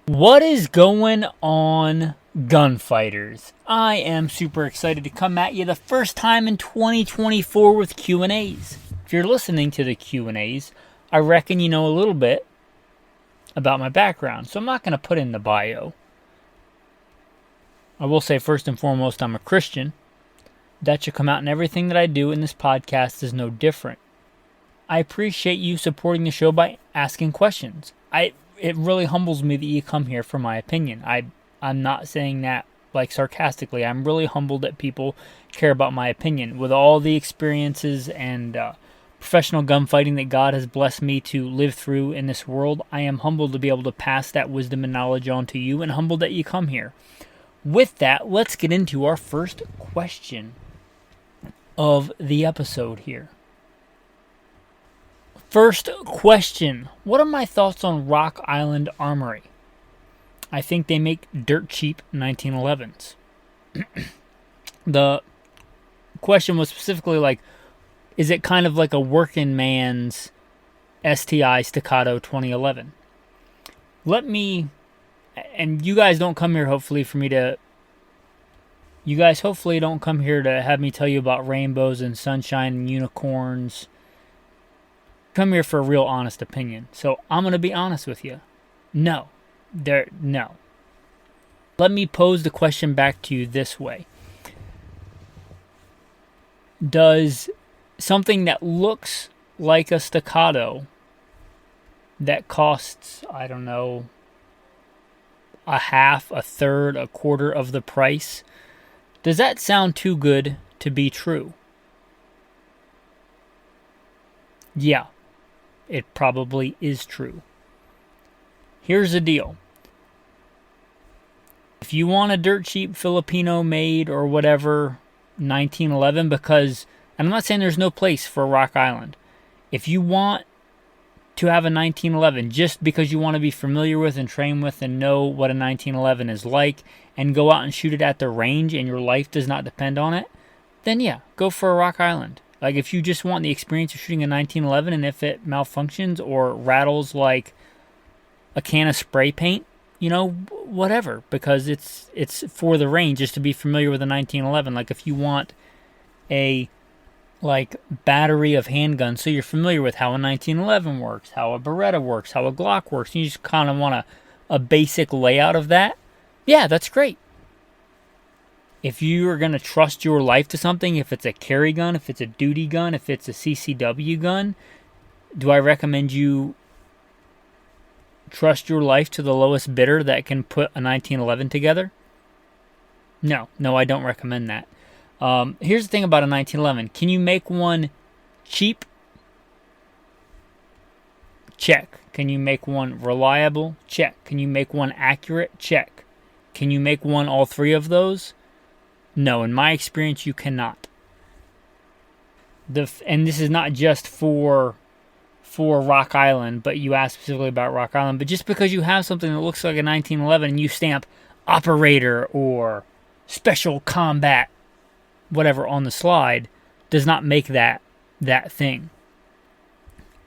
What is going on, gunfighters? I am super excited to come at you the first time in 2024 with Q&As. If you're listening to the Q&As, I reckon you know a little bit about my background, so I'm not going to put in the bio. I will say first and foremost, I'm a Christian. That should come out in everything that I do, and this podcast is no different. I appreciate you supporting the show by asking questions. It really humbles me that you come here for my opinion. I'm not saying that like sarcastically. I'm really humbled that people care about my opinion. With all the experiences and professional gunfighting that God has blessed me to live through in this world, I am humbled to be able to pass that wisdom and knowledge on to you, and humbled that you come here. With that, let's get into our first question of the episode here. First question. What are my thoughts on Rock Island Armory? I think they make dirt cheap 1911s. The question was specifically like, is it kind of like a working man's STI Staccato 2011? And you guys don't come here hopefully don't come here to have me tell you about rainbows and sunshine and unicorns. Come here for a real honest opinion. So I'm going to be honest with you. No. Let me pose the question back to you this way. Does something that looks like a Staccato that costs, I don't know, a half, a third, a quarter of the price, does that sound too good to be true? Yeah. It probably is true. Here's the deal. If you want a dirt cheap Filipino made or whatever 1911, and I'm not saying there's no place for Rock Island. If you want to have a 1911 just because you want to be familiar with and train with and know what a 1911 is like and go out and shoot it at the range and your life does not depend on it, then yeah, go for a Rock Island. Like, if you just want the experience of shooting a 1911, and if it malfunctions or rattles like a can of spray paint, whatever, because it's for the range, just to be familiar with a 1911. Like, if you want a battery of handguns, so you're familiar with how a 1911 works, how a Beretta works, how a Glock works, and you just kind of want a basic layout of that, yeah, that's great. If you are going to trust your life to something, if it's a carry gun, if it's a duty gun, if it's a CCW gun, do I recommend you trust your life to the lowest bidder that can put a 1911 together? No, I don't recommend that. Here's the thing about a 1911. Can you make one cheap? Check. Can you make one reliable? Check. Can you make one accurate? Check. Can you make one all three of those? No, in my experience, you cannot. And this is not just for Rock Island, but you asked specifically about Rock Island. But just because you have something that looks like a 1911 and you stamp operator or special combat, whatever, on the slide, does not make that thing.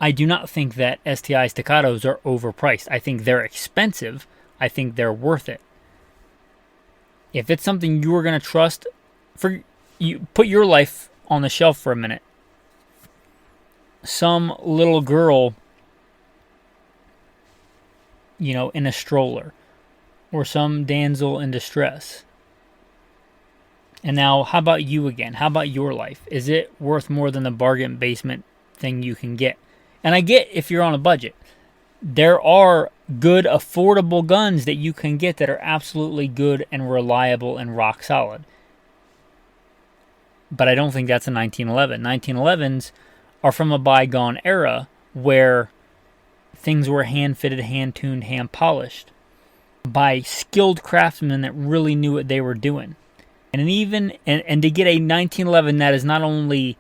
I do not think that STI Staccatos are overpriced. I think they're expensive. I think they're worth it. If it's something you are going to trust, you put your life on the shelf for a minute. Some little girl, in a stroller, or some damsel in distress. And now, how about you again? How about your life? Is it worth more than the bargain basement thing you can get? And I get if you're on a budget. There are good, affordable guns that you can get that are absolutely good and reliable and rock solid. But I don't think that's a 1911. 1911s are from a bygone era where things were hand-fitted, hand-tuned, hand-polished by skilled craftsmen that really knew what they were doing. And to get a 1911 that is not only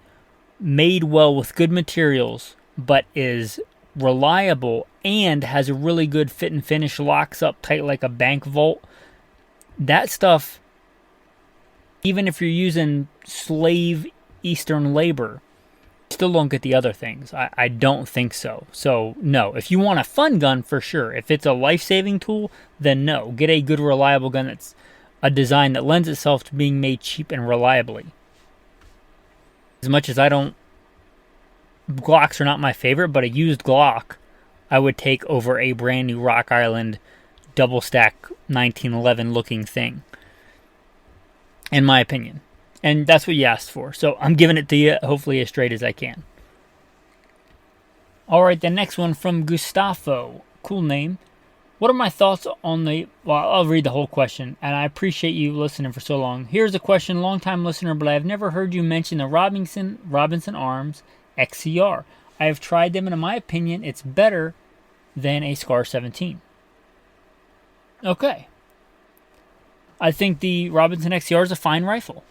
made well with good materials, but is reliable and has a really good fit and finish, locks up tight like a bank vault, that stuff, even if you're using slave Eastern labor, Still don't get the other things. I don't think so. So, no. If you want a fun gun, for sure. If it's a life-saving tool, then no. Get a good, reliable gun that's a design that lends itself to being made cheap and reliably. As much as Glocks are not my favorite, but a used Glock I would take over a brand new Rock Island double stack 1911 looking thing, in my opinion. And that's what you asked for. So I'm giving it to you, hopefully as straight as I can. Alright, the next one from Gustavo. Cool name. What are my thoughts on well, I'll read the whole question, and I appreciate you listening for so long. Here's a question, long-time listener, but I have never heard you mention the Robinson Arms XCR. I have tried them, and in my opinion, it's better than a SCAR 17. Okay. I think the Robinson XCR is a fine rifle.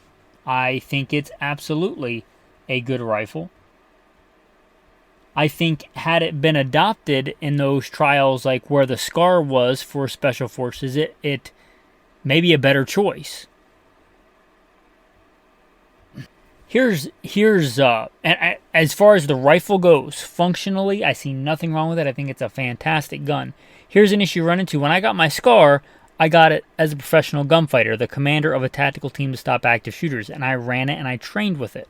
I think it's absolutely a good rifle. I think had it been adopted in those trials like where the SCAR was for Special Forces, it may be a better choice. Here's as far as the rifle goes, functionally, I see nothing wrong with it. I think it's a fantastic gun. Here's an issue run into. When I got my SCAR, I got it as a professional gunfighter, the commander of a tactical team to stop active shooters, and I ran it and I trained with it.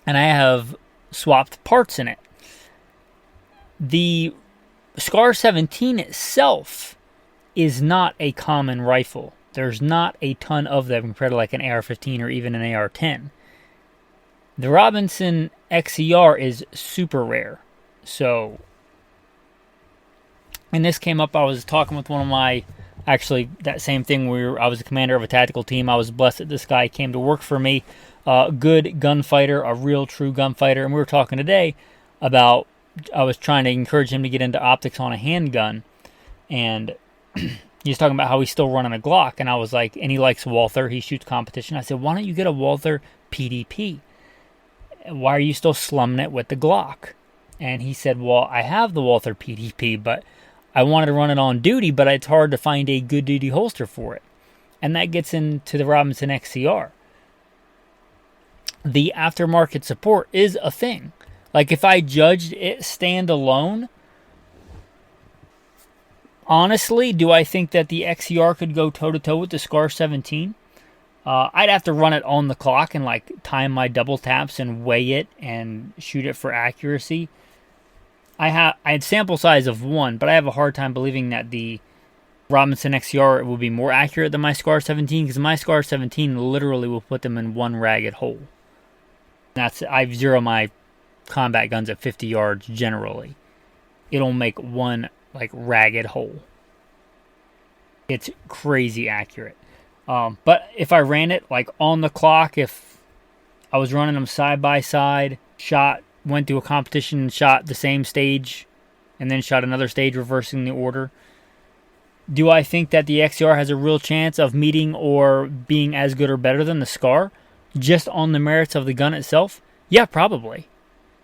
And I have swapped parts in it. The SCAR 17 itself is not a common rifle. There's not a ton of them compared to like an AR-15 or even an AR-10. The Robinson XCR is super rare. So, and this came up, I was talking with one of my, actually that same thing where I was the commander of a tactical team. I was blessed that this guy came to work for me. Good gunfighter, a real true gunfighter. And we were talking today about, I was trying to encourage him to get into optics on a handgun. And he was talking about how he's still running a Glock. And I was like, and he likes Walther. He shoots competition. I said, why don't you get a Walther PDP? Why are you still slumming it with the Glock? And he said, well, I have the Walther PDP, but I wanted to run it on duty, but it's hard to find a good duty holster for it. And that gets into the Robinson XCR. The aftermarket support is a thing. Like if I judged it standalone, honestly, do I think that the XCR could go toe-to-toe with the SCAR 17? I'd have to run it on the clock and like time my double taps and weigh it and shoot it for accuracy. I had sample size of 1, but I have a hard time believing that the Robinson XCR will be more accurate than my SCAR 17 because my SCAR 17 literally will put them in one ragged hole. I zero my combat guns at 50 yards generally. It'll make one like ragged hole. It's crazy accurate. But if I ran it like on the clock, if I was running them side by side, went to a competition and shot the same stage, and then shot another stage reversing the order, do I think that the XCR has a real chance of meeting or being as good or better than the SCAR? Just on the merits of the gun itself? Yeah, probably.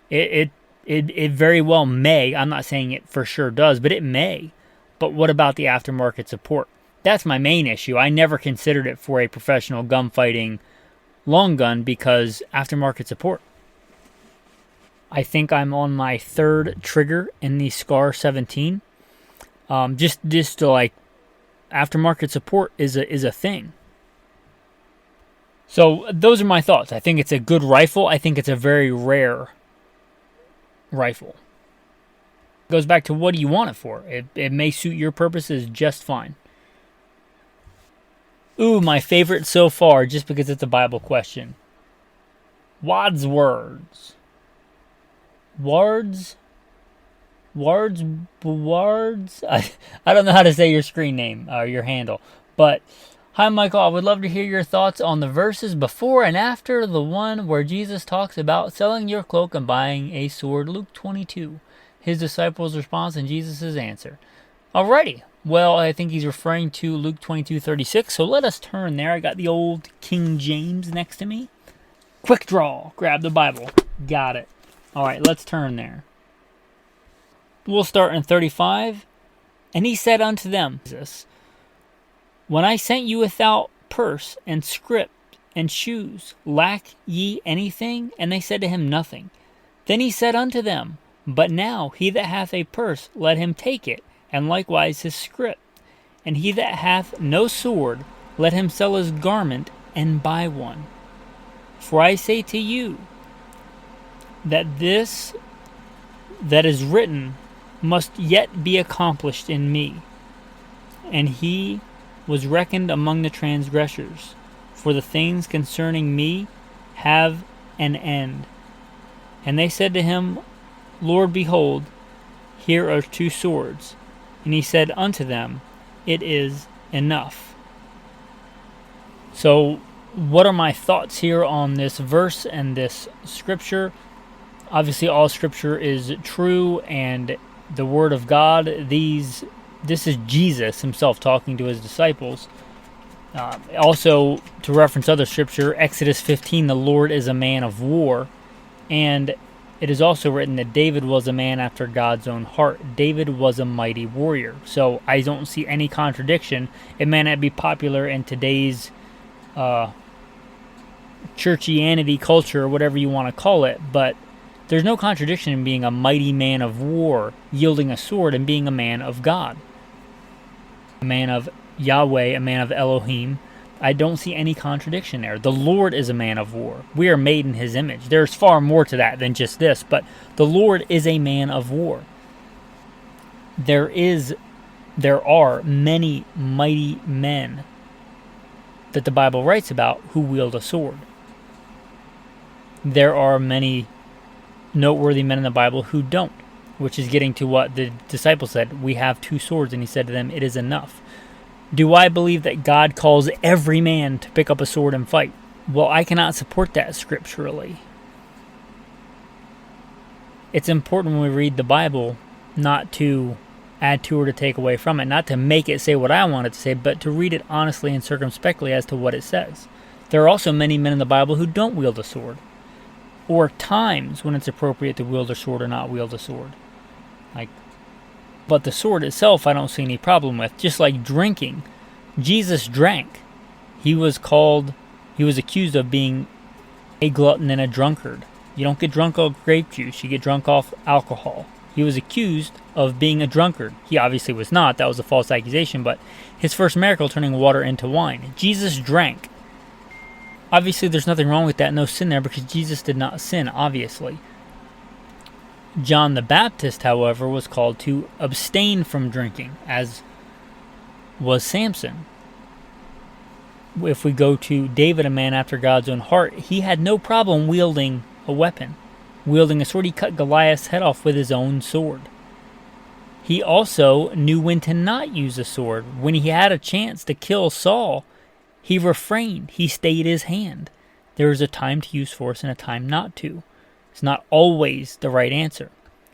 It very well may. I'm not saying it for sure does, but it may. But what about the aftermarket support? That's my main issue. I never considered it for a professional gunfighting long gun because aftermarket support. I think I'm on my 3rd trigger in the SCAR 17. Just to like, aftermarket support is a thing. So those are my thoughts. I think it's a good rifle. I think it's a very rare rifle. It goes back to what do you want it for? It may suit your purposes just fine. Ooh, my favorite so far, just because it's a Bible question. Wad's words. Wards? I don't know how to say your screen name or your handle. But, hi Michael, I would love to hear your thoughts on the verses before and after the one where Jesus talks about selling your cloak and buying a sword, Luke 22. His disciples' response and Jesus' answer. Alrighty. Well, I think he's referring to Luke 22:36, so let us turn there. I got the old King James next to me. Quick draw. Grab the Bible. Got it. Alright, let's turn there. We'll start in 35. And he said unto them, Jesus, when I sent you without purse and scrip and shoes? Lack ye anything? And they said to him, Nothing. Then he said unto them, But now he that hath a purse, let him take it, and likewise his scrip. And he that hath no sword, let him sell his garment and buy one. For I say to you, that this that is written must yet be accomplished in me. And he was reckoned among the transgressors. For the things concerning me have an end. And they said to him, Lord, behold, here are 2 swords. And he said unto them, It is enough. So, what are my thoughts here on this verse and this scripture? Obviously, all scripture is true and the word of God. This is Jesus himself talking to his disciples. Also, to reference other scripture, Exodus 15, the Lord is a man of war. And it is also written that David was a man after God's own heart. David was a mighty warrior. So I don't see any contradiction. It may not be popular in today's churchianity culture, or whatever you want to call it, but there's no contradiction in being a mighty man of war, yielding a sword, and being a man of God. A man of Yahweh, a man of Elohim. I don't see any contradiction there. The Lord is a man of war. We are made in his image. There's far more to that than just this, but the Lord is a man of war. There are many mighty men that the Bible writes about who wield a sword. There are many noteworthy men in the Bible who don't, which is getting to what the disciples said. We have 2 swords, and he said to them, It is enough. Do I believe that God calls every man to pick up a sword and fight? Well, I cannot support that scripturally. It's important when we read the Bible not to add to or to take away from it, not to make it say what I want it to say, but to read it honestly and circumspectly as to what it says. There are also many men in the Bible who don't wield a sword, or times when it's appropriate to wield a sword or not wield a sword. But the sword itself, I don't see any problem with. Just like drinking. Jesus drank. He was accused of being a glutton and a drunkard. You don't get drunk off grape juice. You get drunk off alcohol. He was accused of being a drunkard. He obviously was not. That was a false accusation. But his first miracle, turning water into wine. Jesus drank. Obviously, there's nothing wrong with that. No sin there, because Jesus did not sin, obviously. John the Baptist, however, was called to abstain from drinking, as was Samson. If we go to David, a man after God's own heart, he had no problem wielding a weapon, wielding a sword. He cut Goliath's head off with his own sword. He also knew when to not use a sword. When he had a chance to kill Saul, he refrained. He stayed his hand. There is a time to use force and a time not to. It's not always the right answer.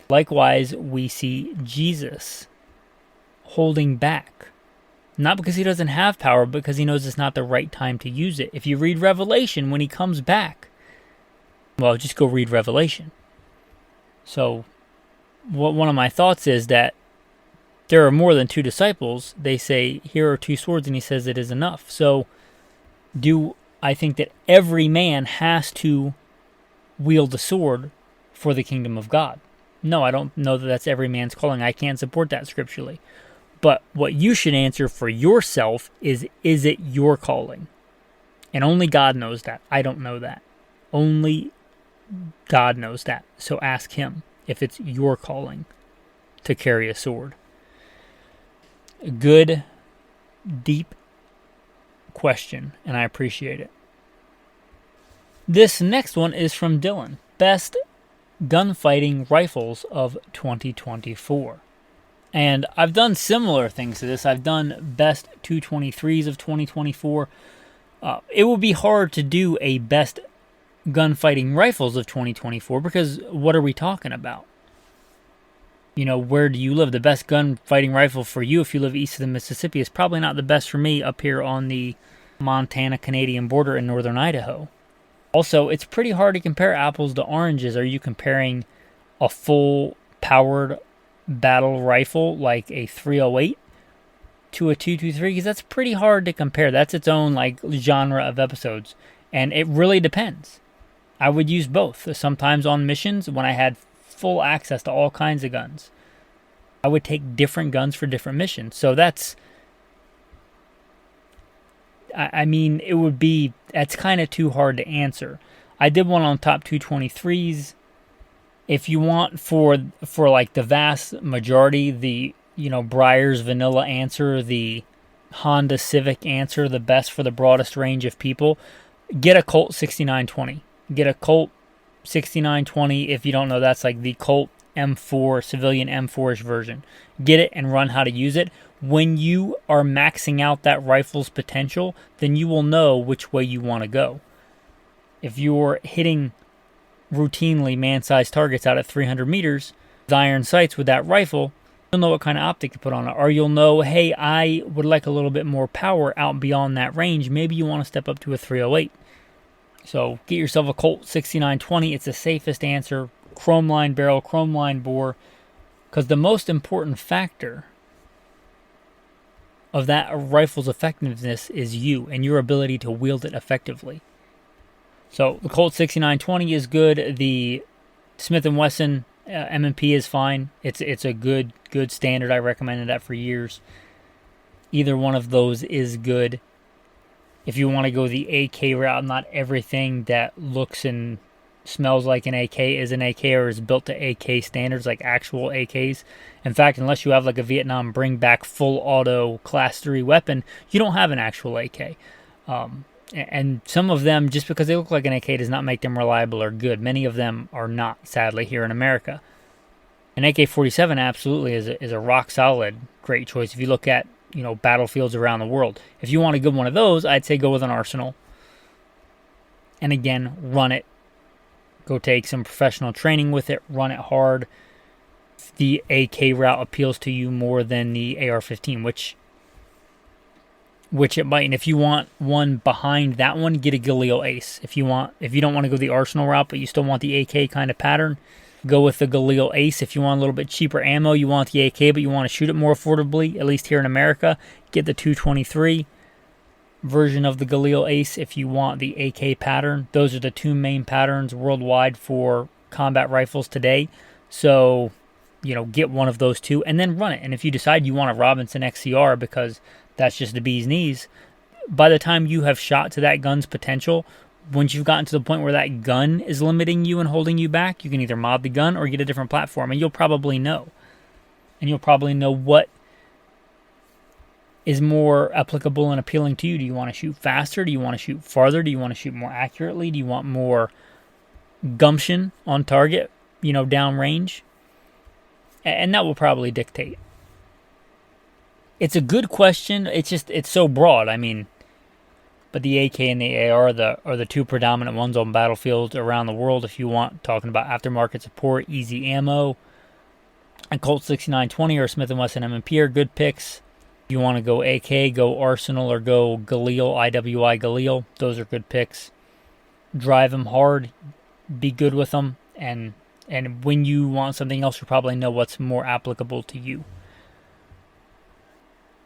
Likewise, we see Jesus holding back. Not because he doesn't have power, but because he knows it's not the right time to use it. If you read Revelation, when he comes back, well, just go read Revelation. So, one of my thoughts is that there are more than 2 disciples. They say, here are 2 swords, and he says it is enough. So, do I think that every man has to wield a sword for the kingdom of God? No, I don't know that that's every man's calling. I can't support that scripturally. But what you should answer for yourself is it your calling? And only God knows that. I don't know that. Only God knows that. So ask him if it's your calling to carry a sword. A good, deep question, and I appreciate it. This next one is from Dylan. Best gunfighting rifles of 2024. And I've done similar things to this. I've done best 223s of 2024. It will be hard to do a best gunfighting rifles of 2024 because what are we talking about? Where do you live? The best gunfighting rifle for you if you live east of the Mississippi is probably not the best for me up here on the Montana-Canadian border in northern Idaho. Also, it's pretty hard to compare apples to oranges. Are you comparing a full-powered battle rifle like a 308 to a 223? Because that's pretty hard to compare. That's its own genre of episodes. And it really depends. I would use both. Sometimes on missions, when I had full access to all kinds of guns, I would take different guns for different missions. So that's, I mean, that's kind of too hard to answer. I did one on top 223s. If you want for like the vast majority, the, Breyer's vanilla answer, the Honda Civic answer, the best for the broadest range of people, get a Colt 6920. Get a Colt 6920. If you don't know, that's like the Colt M4, civilian M4-ish version. Get it and run how to use it. When you are maxing out that rifle's potential, then you will know which way you want to go. If you're hitting routinely man-sized targets out at 300 meters with iron sights with that rifle, you'll know what kind of optic to put on it. Or you'll know, hey, I would like a little bit more power out beyond that range. Maybe you want to step up to a 308. So get yourself a Colt 6920. It's the safest answer. Chrome line barrel, chrome line bore. Because the most important factor of that rifle's effectiveness is you and your ability to wield it effectively. So the Colt 6920 is good. The Smith & Wesson M&P is fine. It's a good standard. I recommended that for years. Either one of those is good. If you want to go the AK route, not everything that looks and smells like an AK is an AK or is built to AK standards, like actual AKs. In fact, unless you have like a Vietnam bring back full auto class 3 weapon, you don't have an actual AK. And some of them, just because they look like an AK, does not make them reliable or good. Many of them are not, sadly, here in America. An AK-47 absolutely is a rock solid great choice. If you look at battlefields around the world, if you want a good one of those, I'd say go with an Arsenal. And again, run it. Go take some professional training with it. Run it hard. The AK route appeals to you more than the AR-15, which it might. And if you want one behind that one, get a Galil Ace. If you don't want to go the Arsenal route, but you still want the AK kind of pattern, go with the Galil Ace. If you want a little bit cheaper ammo, you want the AK, but you want to shoot it more affordably, at least here in America, get the 223 version of the Galil Ace. If you want the AK pattern, those are the two main patterns worldwide for combat rifles today. So, get one of those two and then run it. And if you decide you want a Robinson XCR because that's just the bee's knees, by the time you have shot to that gun's potential, once you've gotten to the point where that gun is limiting you and holding you back, you can either mod the gun or get a different platform, and you'll probably know. And you'll probably know what is more applicable and appealing to you. Do you want to shoot faster? Do you want to shoot farther? Do you want to shoot more accurately? Do you want more gumption on target, downrange? And that will probably dictate. It's a good question. It's so broad. I mean, but the AK and the AR are the two predominant ones on battlefields around the world. If you want, talking about aftermarket support, easy ammo, and Colt 6920 or Smith & Wesson M&P are good picks. If you want to go AK, go Arsenal, or go Galil, IWI Galil. Those are good picks. Drive them hard. Be good with them. And when you want something else, you probably know what's more applicable to you.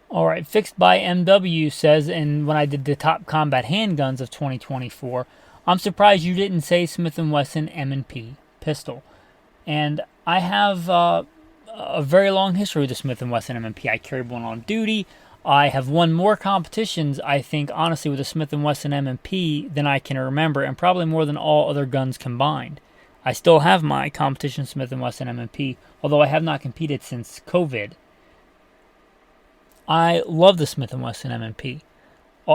All right, Fixed by MW says, and when I did the top combat handguns of 2024, I'm surprised you didn't say Smith & Wesson M&P pistol. And I have a very long history with the Smith & Wesson M&P. I carried one on duty. I have won more competitions, I think, honestly, with the Smith & Wesson M&P than I can remember, and probably more than all other guns combined. I still have my competition Smith & Wesson M&P, although I have not competed since COVID. I love the Smith & Wesson M&P.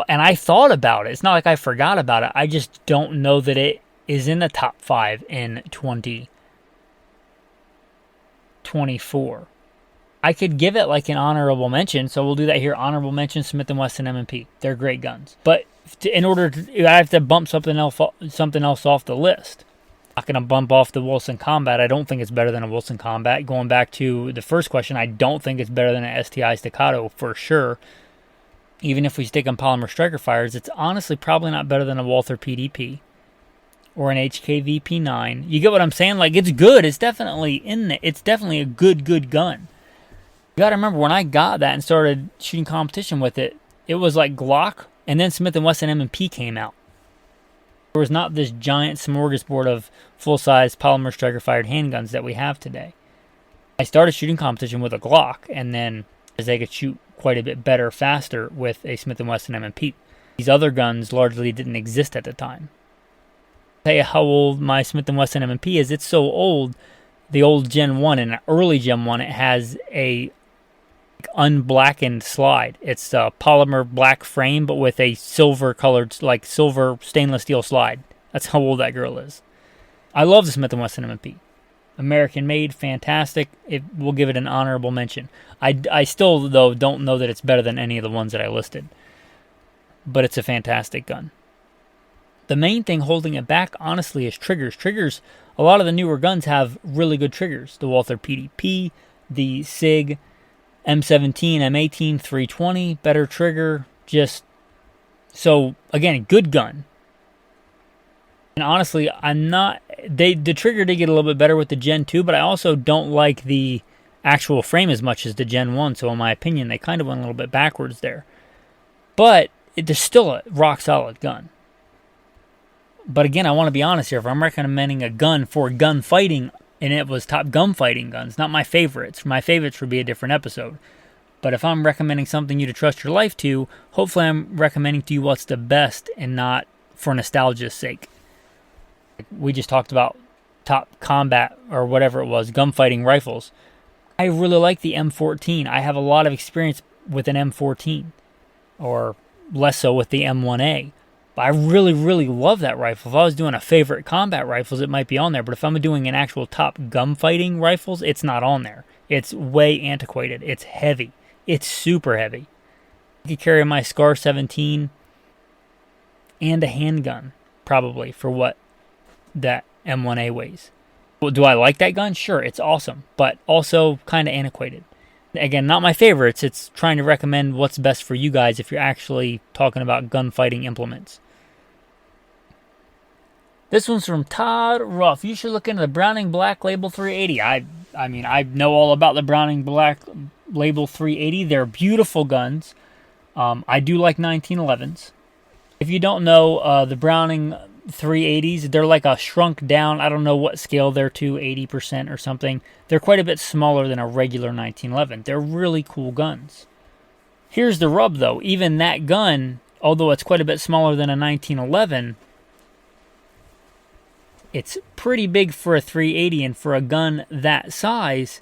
And I thought about it. It's not like I forgot about it. I just don't know that it is in the top 5 in 2024. I could give it like an honorable mention, so we'll do that here. Honorable mention, Smith & Wesson M&P. They're great guns. But in order to, I have to bump something else off the list. I'm not going to bump off the Wilson Combat. I don't think it's better than a Wilson Combat. Going back to the first question, I don't think it's better than an STI Staccato for sure. Even if we stick on polymer striker fires, it's honestly probably not better than a Walther PDP or an HK VP9. You get what I'm saying? Like, it's good. It's definitely in there. It's definitely a good gun. You got to remember, when I got that and started shooting competition with it, it was like Glock, and then Smith & Wesson M&P came out. There was not this giant smorgasbord of full-size polymer striker-fired handguns that we have today. I started shooting competition with a Glock, and then as I could shoot quite a bit better, faster with a Smith & Wesson M&P. These other guns largely didn't exist at the time. I'll tell you how old my Smith & Wesson M&P is. It's so old, the old Gen 1 and early Gen 1, it has a unblackened slide. It's a polymer black frame, but with a silver-colored, like silver stainless steel slide. That's how old that girl is. I love the Smith & Wesson M&P. American-made, fantastic. We'll give it an honorable mention. I still, though, don't know that it's better than any of the ones that I listed. But it's a fantastic gun. The main thing holding it back, honestly, is triggers. Triggers, a lot of the newer guns have really good triggers. The Walther PDP, the SIG, M17, M18, 320, better trigger. So, again, good gun. And honestly, the trigger did get a little bit better with the Gen 2, but I also don't like the actual frame as much as the Gen 1, so in my opinion, they kind of went a little bit backwards there. But there's still a rock-solid gun. But again, I want to be honest here. If I'm recommending a gun for gunfighting, and it was top gunfighting guns, not my favorites. My favorites would be a different episode. But if I'm recommending something you to trust your life to, hopefully I'm recommending to you what's the best and not for nostalgia's sake. We just talked about top combat or whatever it was, gunfighting rifles. I really like the M14. I have a lot of experience with an M14, or less so with the M1A. But I really, really love that rifle. If I was doing a favorite combat rifles, it might be on there. But if I'm doing an actual top gunfighting rifles, it's not on there. It's way antiquated. It's heavy. It's super heavy. I could carry my Scar 17 and a handgun, probably, for what that M1A weighs. Well, do I like that gun? Sure, it's awesome, but also kind of antiquated. Again, not my favorites. It's trying to recommend what's best for you guys if you're actually talking about gunfighting implements. This one's from Todd Ruff. You should look into the Browning Black Label 380. I mean, I know all about the Browning Black Label 380. They're beautiful guns. I do like 1911s. If you don't know, the Browning 380s, they're like a shrunk down, I don't know what scale they're to, 80% or something. They're quite a bit smaller than a regular 1911. They're really cool guns. Here's the rub though, even that gun, although it's quite a bit smaller than a 1911, it's pretty big for a 380, and for a gun that size,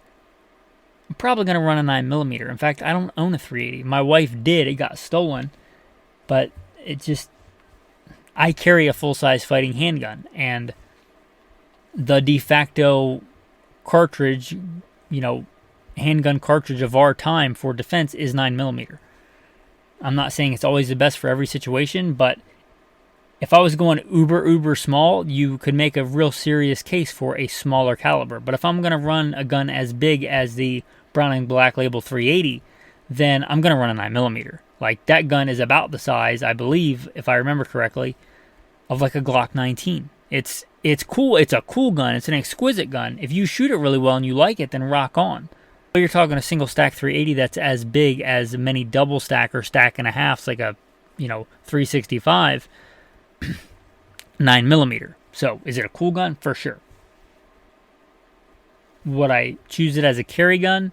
I'm probably going to run a 9mm. In fact, I don't own a 380. My wife did, it got stolen, but I carry a full-size fighting handgun, and the de facto cartridge, handgun cartridge of our time for defense is 9mm. I'm not saying it's always the best for every situation, but if I was going uber small, you could make a real serious case for a smaller caliber. But if I'm going to run a gun as big as the Browning Black Label 380, then I'm going to run a 9mm. Like, that gun is about the size, I believe, if I remember correctly, of like a Glock 19. It's cool. It's a cool gun. It's an exquisite gun. If you shoot it really well and you like it, then rock on. But you're talking a single stack 380 that's as big as many double stack or stack and a halfs, like a 365, 9mm. So is it a cool gun? For sure. Would I choose it as a carry gun?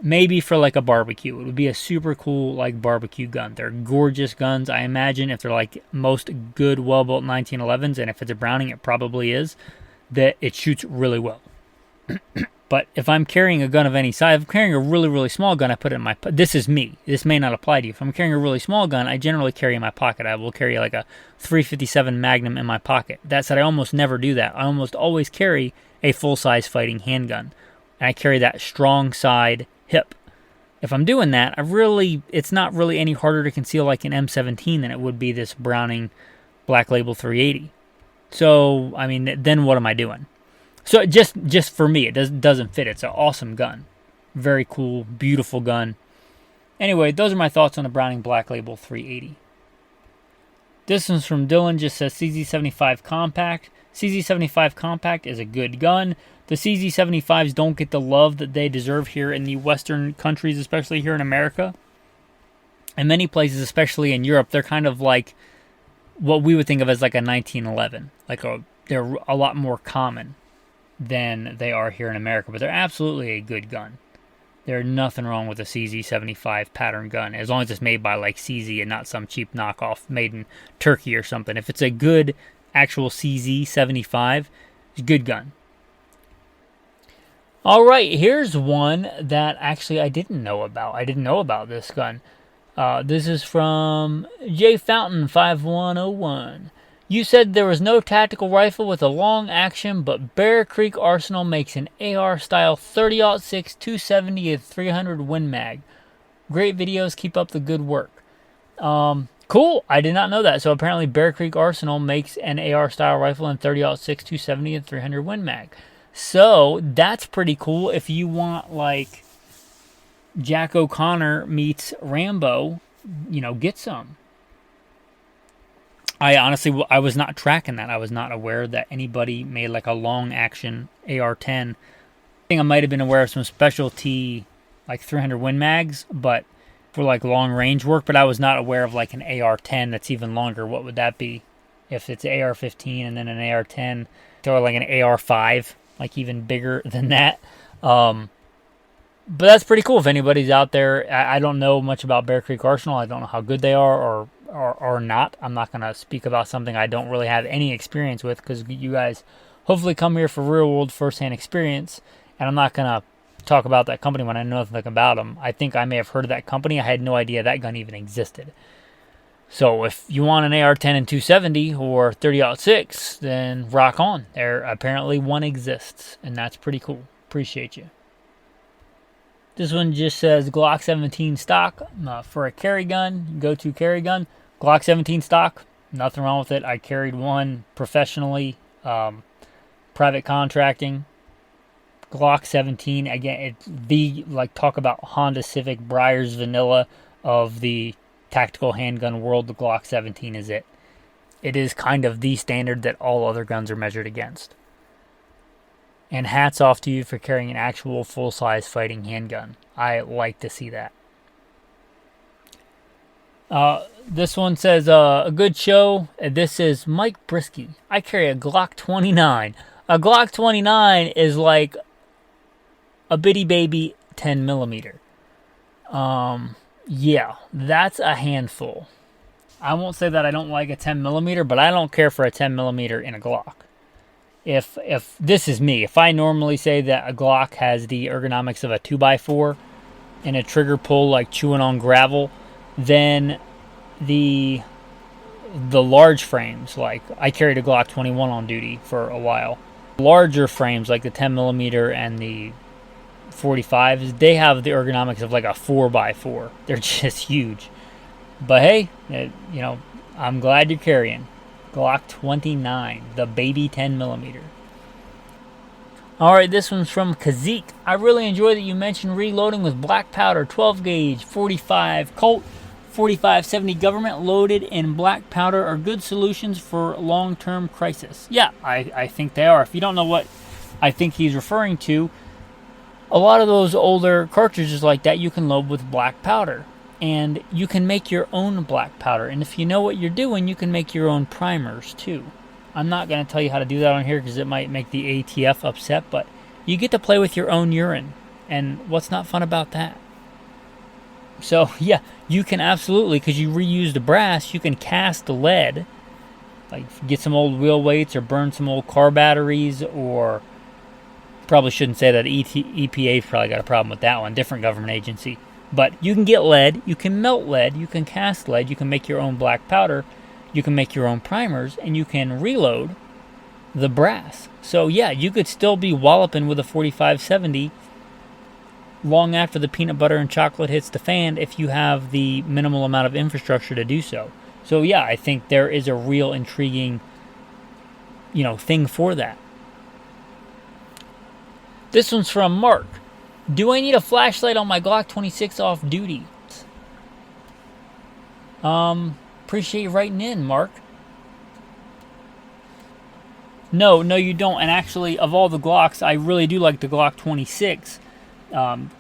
Maybe for like a barbecue. It would be a super cool like barbecue gun. They're gorgeous guns. I imagine if they're like most good well-built 1911s, and if it's a Browning, it probably is, that it shoots really well. But if I'm carrying a gun of any size, if I'm carrying a really, really small gun, I put it in my... This is me. This may not apply to you. If I'm carrying a really small gun, I generally carry in my pocket. I will carry like a 357 Magnum in my pocket. That said, I almost never do that. I almost always carry a full-size fighting handgun. And I carry that strong side hip. If I'm doing that, it's not really any harder to conceal like an M17 than it would be this Browning Black Label 380. So, I mean, then what am I doing? So just for me, it doesn't fit. It's an awesome gun. Very cool, beautiful gun. Anyway, those are my thoughts on the Browning Black Label 380. This one's from Dylan, just says CZ75 Compact. CZ75 Compact is a good gun. The CZ75s don't get the love that they deserve here in the Western countries, especially here in America. In many places, especially in Europe, they're kind of like what we would think of as like a 1911. They're a lot more common than they are here in America, but they're absolutely a good gun. There's nothing wrong with a CZ75 pattern gun, as long as it's made by like CZ and not some cheap knockoff made in Turkey or something. If it's a good actual CZ75, it's a good gun. All right, here's one that actually I didn't know about. I didn't know about this gun. This is from J Fountain 5101. You said there was no tactical rifle with a long action, but Bear Creek Arsenal makes an AR-style 30-06 270 and 300 Win Mag. Great videos. Keep up the good work. Cool. I did not know that. So apparently Bear Creek Arsenal makes an AR-style rifle in 30-06 270 and 300 Win Mag. So that's pretty cool. If you want like Jack O'Connor meets Rambo, get some. I was not tracking that. I was not aware that anybody made like a long action AR-10. I think I might have been aware of some specialty like 300 Win Mags, but for like long range work, but I was not aware of like an AR-10 that's even longer. What would that be? If it's AR-15 and then an AR-10, or like an AR-5, like even bigger than that. But that's pretty cool if anybody's out there. I don't know much about Bear Creek Arsenal. I don't know how good they are or not. I'm not going to speak about something I don't really have any experience with, because you guys hopefully come here for real world first-hand experience, and I'm not going to talk about that company when I know nothing about them. I think I may have heard of that company. I had no idea that gun even existed. So if you want an AR-10 and 270 or 30-06, then rock on. There apparently one exists, and that's pretty cool. Appreciate you. This one just says Glock 17 stock for a carry gun, go-to carry gun. Glock 17 stock, nothing wrong with it. I carried one professionally, private contracting. Glock 17, again, it's the, talk about Honda Civic Briars vanilla of the tactical handgun world. The Glock 17 is it. It is kind of the standard that all other guns are measured against. And hats off to you for carrying an actual full-size fighting handgun. I like to see that. This one says, a good show. This is Mike Brisky. I carry a Glock 29. A Glock 29 is like a bitty baby 10 millimeter. Yeah, that's a handful. I won't say that I don't like a 10 millimeter, but I don't care for a 10 millimeter in a Glock. If this is me, if I normally say that a Glock has the ergonomics of a 2x4 and a trigger pull like chewing on gravel, then the large frames, like I carried a Glock 21 on duty for a while. Larger frames like the 10 millimeter and the 45s, they have the ergonomics of like a 4x4. They're just huge. But hey, I'm glad you're carrying Glock 29, the baby 10 millimeter. Alright, this one's from Kazik. I really enjoy that you mentioned reloading with black powder, 12 gauge, 45 Colt, 45-70 government loaded in black powder are good solutions for long-term crisis. Yeah, I think they are. If you don't know what I think he's referring to, a lot of those older cartridges like that you can load with black powder. And you can make your own black powder. And if you know what you're doing, you can make your own primers too. I'm not going to tell you how to do that on here because it might make the ATF upset, but you get to play with your own urine. And what's not fun about that? So, yeah, you can absolutely, because you reuse the brass, you can cast the lead. Like, get some old wheel weights or burn some old car batteries, or probably shouldn't say that. EPA's probably got a problem with that one. Different government agency. But you can get lead, you can melt lead, you can cast lead, you can make your own black powder, you can make your own primers, and you can reload the brass. So yeah, you could still be walloping with a 45-70 long after the peanut butter and chocolate hits the fan if you have the minimal amount of infrastructure to do so. So yeah, I think there is a real intriguing, thing for that. This one's from Mark. Do I need a flashlight on my Glock 26 off duty? Appreciate you writing in, Mark. No, you don't. And actually, of all the Glocks, I really do like the Glock 26.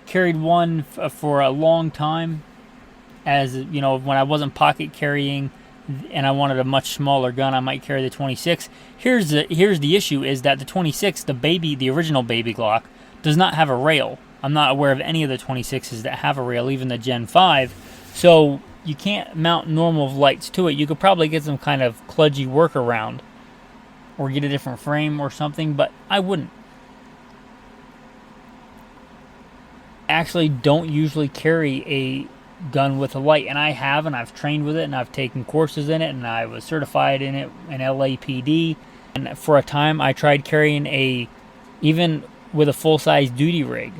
Carried one for a long time. As, when I wasn't pocket carrying and I wanted a much smaller gun, I might carry the 26. Here's the issue: is that the 26, the original baby Glock, does not have a rail. I'm not aware of any of the 26s that have a rail, even the Gen 5. So you can't mount normal lights to it. You could probably get some kind of kludgy workaround, or get a different frame or something, but I wouldn't. I actually don't usually carry a gun with a light, and I've trained with it, and I've taken courses in it, and I was certified in it in LAPD. And for a time I tried carrying even with a full-size duty rig.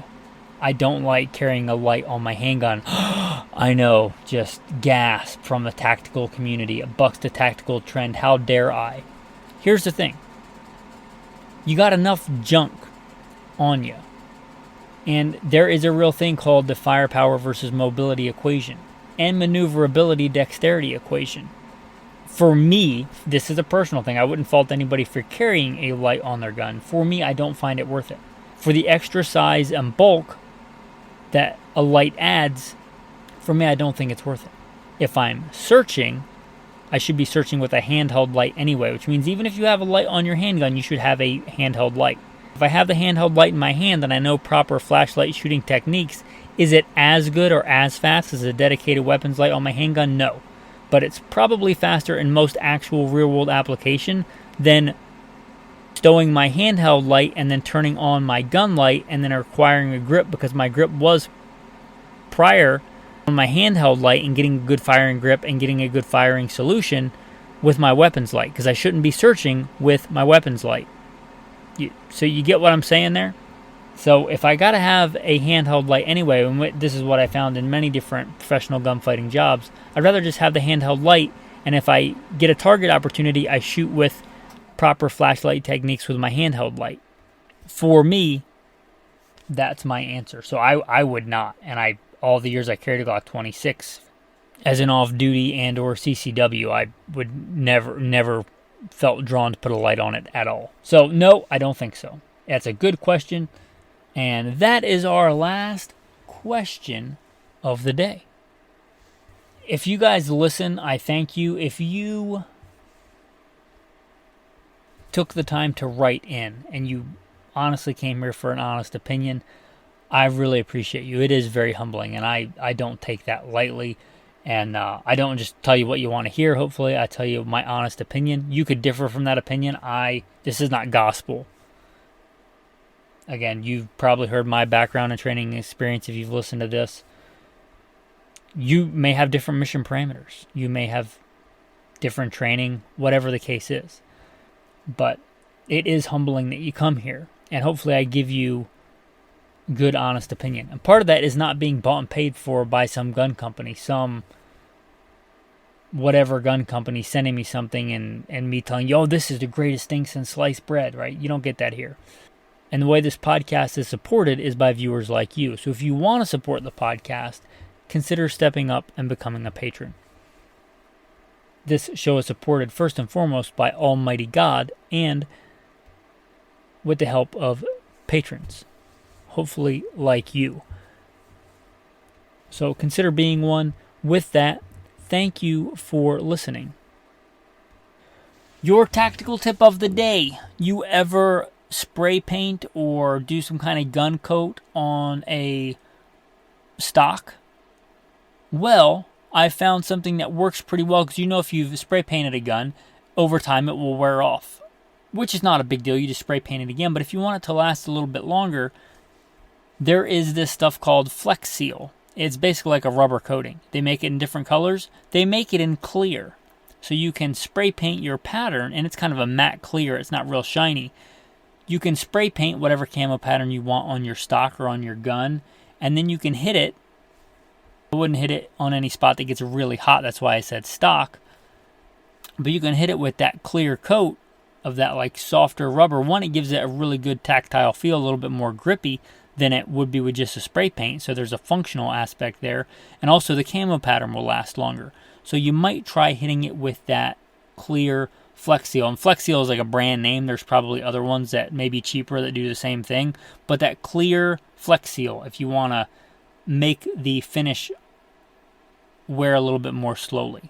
I don't like carrying a light on my handgun. I know, just gasp from the tactical community. It bucks the tactical trend. How dare I? Here's the thing. You got enough junk on you. And there is a real thing called the firepower versus mobility equation and maneuverability dexterity equation. For me, this is a personal thing. I wouldn't fault anybody for carrying a light on their gun. For me, I don't find it worth it. For the extra size and bulk that a light adds, for me, I don't think it's worth it. If I'm searching, I should be searching with a handheld light anyway, which means even if you have a light on your handgun, you should have a handheld light. If I have the handheld light in my hand and I know proper flashlight shooting techniques, is it as good or as fast as a dedicated weapons light on my handgun? No. But it's probably faster in most actual real-world application than stowing my handheld light and then turning on my gun light and then acquiring a grip, because my grip was prior on my handheld light, and getting a good firing grip and getting a good firing solution with my weapons light, because I shouldn't be searching with my weapons light. So you get what I'm saying there? So if I got to have a handheld light anyway, and this is what I found in many different professional gunfighting jobs, I'd rather just have the handheld light, and if I get a target opportunity, I shoot with proper flashlight techniques with my handheld light. For me, that's my answer. So I would not, and all the years I carried a Glock 26 as an off-duty and or CCW, I would never felt drawn to put a light on it at all. So no, I don't think so. That's a good question. And that is our last question of the day. If you guys listen, I thank you. If you took the time to write in and you honestly came here for an honest opinion, I really appreciate you. It is very humbling, and I don't take that lightly. And I don't just tell you what you want to hear, hopefully. I tell you my honest opinion. You could differ from that opinion. This is not gospel. Again, you've probably heard my background and training experience if you've listened to this. You may have different mission parameters. You may have different training, whatever the case is. But it is humbling that you come here. And hopefully I give you good, honest opinion. And part of that is not being bought and paid for by some gun company, some whatever gun company sending me something and me telling you, oh, this is the greatest thing since sliced bread, right? You don't get that here. And the way this podcast is supported is by viewers like you. So if you want to support the podcast, consider stepping up and becoming a patron. This show is supported first and foremost by Almighty God and with the help of patrons, hopefully like you. So consider being one. With that, thank you for listening. Your tactical tip of the day. You ever spray paint or do some kind of gun coat on a stock? Well, I found something that works pretty well, because if you've spray painted a gun, over time it will wear off, which is not a big deal. You just spray paint it again. But if you want it to last a little bit longer, there is this stuff called Flex Seal. It's basically like a rubber coating. They make it in different colors. They make it in clear. So you can spray paint your pattern, and it's kind of a matte clear. It's not real shiny. You can spray paint whatever camo pattern you want on your stock or on your gun, and then you can hit it. I wouldn't hit it on any spot that gets really hot. That's why I said stock. But you can hit it with that clear coat of that like softer rubber. One, it gives it a really good tactile feel, a little bit more grippy than it would be with just a spray paint. So there's a functional aspect there. And also the camo pattern will last longer. So you might try hitting it with that clear Flex Seal. And Flex Seal is like a brand name. There's probably other ones that may be cheaper that do the same thing. But that clear Flex Seal, if you want to make the finish wear a little bit more slowly.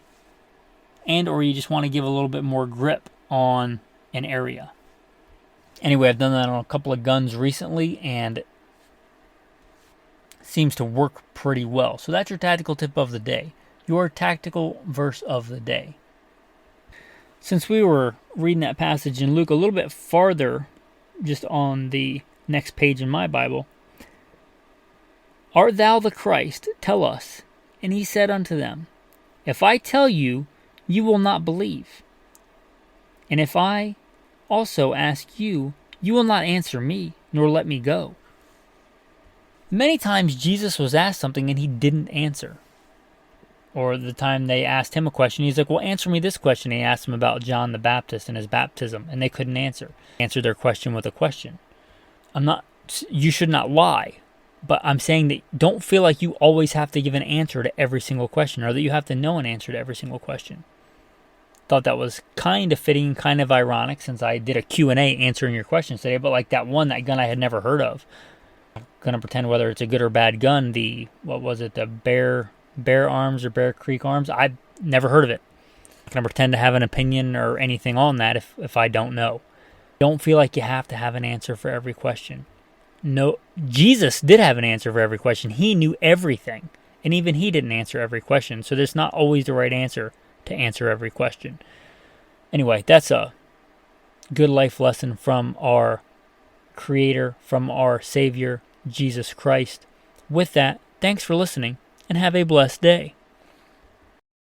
and or you just want to give a little bit more grip on an area. Anyway, I've done that on a couple of guns recently, and it seems to work pretty well. So that's your tactical tip of the day. Your tactical verse of the day. Since we were reading that passage in Luke a little bit farther, just on the next page in my Bible, Art thou the Christ? Tell us. And he said unto them, If I tell you, you will not believe. And if I also ask you, you will not answer me, nor let me go. Many times Jesus was asked something and he didn't answer. Or the time they asked him a question, he's like, well, answer me this question. He asked them about John the Baptist and his baptism, and they couldn't answer. Answer their question with a question. You should not lie, but I'm saying that don't feel like you always have to give an answer to every single question, or that you have to know an answer to every single question. Thought that was kind of fitting, kind of ironic, since I did a Q&A answering your questions today, but like that gun I had never heard of. I'm going to pretend whether it's a good or bad gun, the Bear Arms or Bear Creek Arms. I've never heard of it. I'm going to pretend to have an opinion or anything on that if I don't know. Don't feel like you have to have an answer for every question. No, Jesus did have an answer for every question. He knew everything, and even he didn't answer every question. So there's not always the right answer to answer every question. Anyway, that's a good life lesson from our Creator, from our Savior, Jesus Christ. With that, thanks for listening, and have a blessed day.